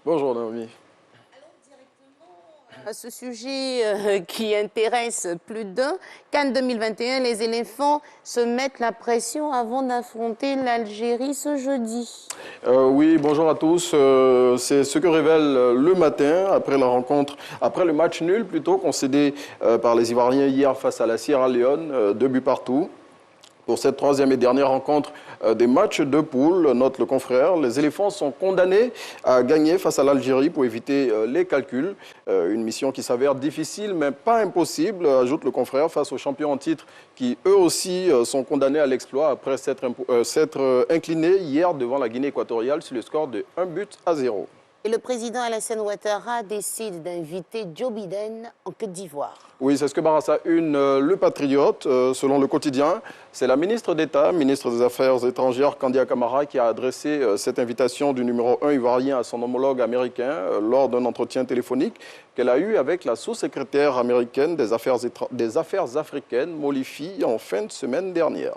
Bonjour Naomi. À ce sujet qui intéresse plus d'un, Cannes 2021, les éléphants se mettent la pression avant d'affronter l'Algérie ce jeudi. Oui, bonjour à tous. C'est ce que révèle le matin après la rencontre, après le match nul plutôt concédé par les Ivoiriens hier face à la Sierra Leone, 2 buts partout. Pour cette troisième et dernière rencontre des matchs de poule, note le confrère, les éléphants sont condamnés à gagner face à l'Algérie pour éviter les calculs. Une mission qui s'avère difficile mais pas impossible, ajoute le confrère, face aux champions en titre qui eux aussi sont condamnés à l'exploit après s'être inclinés hier devant la Guinée équatoriale sur le score de 1-0. Et le président Alassane Ouattara décide d'inviter Joe Biden en Côte d'Ivoire. Oui, c'est ce que barre à une le Patriote, selon le quotidien. C'est la ministre d'État, ministre des Affaires étrangères, Kandia Camara, qui a adressé cette invitation du numéro 1 ivoirien à son homologue américain lors d'un entretien téléphonique qu'elle a eu avec la sous-secrétaire américaine des Affaires africaines, Molifi, en fin de semaine dernière.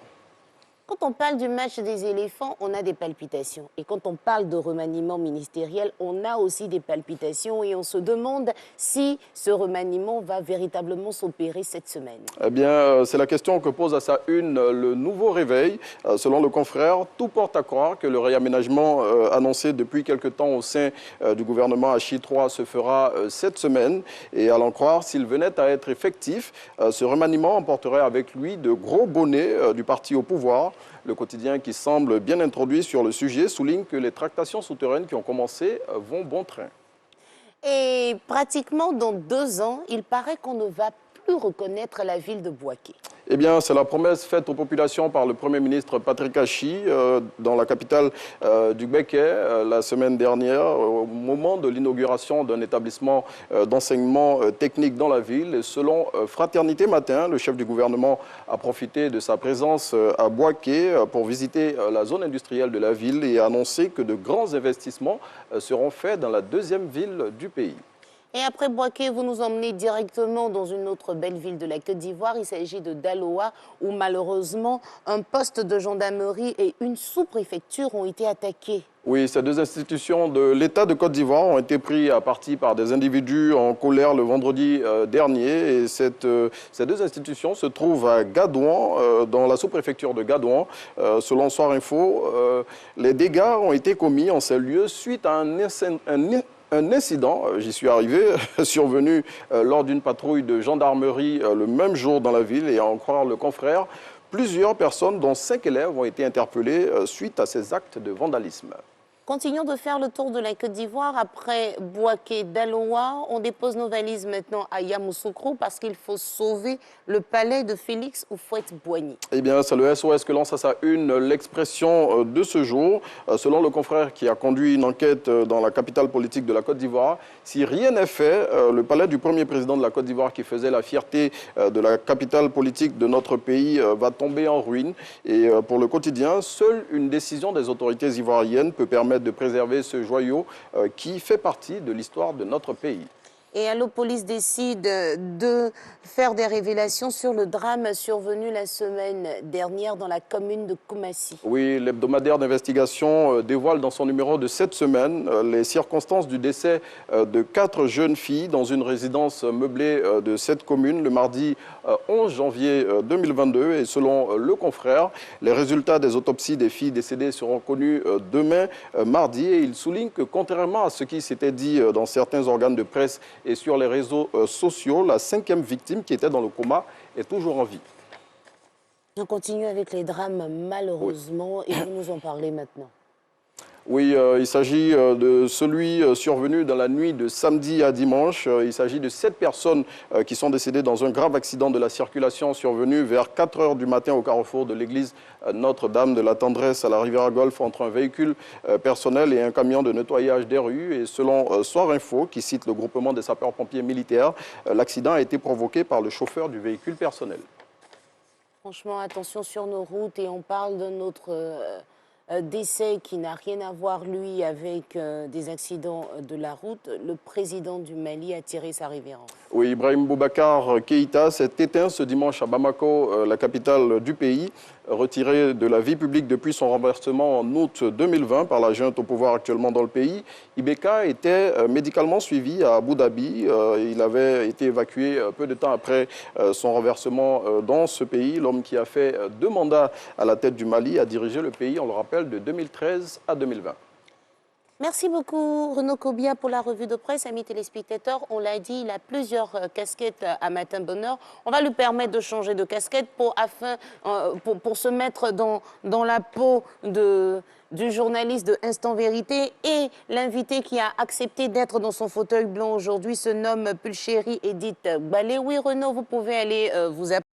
Quand on parle du match des éléphants, on a des palpitations. Et quand on parle de remaniement ministériel, on a aussi des palpitations. Et on se demande si ce remaniement va véritablement s'opérer cette semaine. Eh bien, c'est la question que pose à sa une le nouveau réveil. Selon le confrère, tout porte à croire que le réaménagement annoncé depuis quelque temps au sein du gouvernement Hachi 3 se fera cette semaine. Et à l'en croire, s'il venait à être effectif, ce remaniement emporterait avec lui de gros bonnets du parti au pouvoir. Le quotidien, qui semble bien introduit sur le sujet, souligne que les tractations souterraines qui ont commencé vont bon train. Et pratiquement dans 2 ans, il paraît qu'on ne va plus reconnaître la ville de Bouaké. Eh bien, c'est la promesse faite aux populations par le Premier ministre Patrick Hachi dans la capitale du Béquet la semaine dernière, au moment de l'inauguration d'un établissement d'enseignement technique dans la ville. Et selon Fraternité Matin, le chef du gouvernement a profité de sa présence à Bouaké pour visiter la zone industrielle de la ville et a annoncé que de grands investissements seront faits dans la deuxième ville du pays. Et après Bouaké, vous nous emmenez directement dans une autre belle ville de la Côte d'Ivoire. Il s'agit de Daloa, où malheureusement, un poste de gendarmerie et une sous-préfecture ont été attaqués. Oui, ces deux institutions de l'État de Côte d'Ivoire ont été pris à partie par des individus en colère le vendredi dernier. Et ces deux institutions se trouvent à Gadouan, dans la sous-préfecture de Gadouan. Selon Soir Info, les dégâts ont été commis en ces lieux suite à un incident, j'y suis arrivé, survenu lors d'une patrouille de gendarmerie le même jour dans la ville. Et à en croire le confrère, plusieurs personnes, dont 5 élèves, ont été interpellées suite à ces actes de vandalisme. Continuons de faire le tour de la Côte d'Ivoire. Après Bouaké, Daloa, on dépose nos valises maintenant à Yamoussoukro parce qu'il faut sauver le palais de Félix Houphouët-Boigny. Eh bien, c'est le SOS que lance à sa une l'expression de ce jour. Selon le confrère qui a conduit une enquête dans la capitale politique de la Côte d'Ivoire, si rien n'est fait, le palais du premier président de la Côte d'Ivoire, qui faisait la fierté de la capitale politique de notre pays, va tomber en ruine. Et pour le quotidien, seule une décision des autorités ivoiriennes peut permettre de préserver ce joyau qui fait partie de l'histoire de notre pays. Et Allopolis décide de faire des révélations sur le drame survenu la semaine dernière dans la commune de Koumassi. Oui, l'hebdomadaire d'investigation dévoile dans son numéro de cette semaine les circonstances du décès de 4 jeunes filles dans une résidence meublée de cette commune le mardi 11 janvier 2022. Et selon le confrère, les résultats des autopsies des filles décédées seront connus demain mardi. Et il souligne que contrairement à ce qui s'était dit dans certains organes de presse et sur les réseaux sociaux, la 5e victime qui était dans le coma est toujours en vie. On continue avec les drames, malheureusement, et vous nous en parlez maintenant. Oui, il s'agit de celui survenu dans la nuit de samedi à dimanche. Il s'agit de 7 personnes qui sont décédées dans un grave accident de la circulation survenu vers 4 heures du matin au carrefour de l'église Notre-Dame de la Tendresse à la Riviera Golfe entre un véhicule personnel et un camion de nettoyage des rues. Et selon Soir Info, qui cite le groupement des sapeurs-pompiers militaires, l'accident a été provoqué par le chauffeur du véhicule personnel. Franchement, attention sur nos routes, et on parle de notre décès qui n'a rien à voir, lui, avec des accidents de la route, le président du Mali a tiré sa révérence. Oui, Ibrahim Boubacar Keïta s'est éteint ce dimanche à Bamako, la capitale du pays, retiré de la vie publique depuis son renversement en août 2020 par la junte au pouvoir actuellement dans le pays. Ibeka était médicalement suivi à Abu Dhabi. Il avait été évacué peu de temps après son renversement dans ce pays. L'homme qui a fait 2 mandats à la tête du Mali a dirigé le pays, on le rappelle, de 2013 à 2020. Merci beaucoup Renaud Kobia pour la revue de presse. Amis téléspectateurs, on l'a dit, il a plusieurs casquettes à Matin Bonheur. On va lui permettre de changer de casquette pour se mettre dans la peau du journaliste de Instant Vérité. Et l'invité qui a accepté d'être dans son fauteuil blanc aujourd'hui se nomme Pulchéri Edith Gbalé. Oui Renaud, vous pouvez aller vous appeler.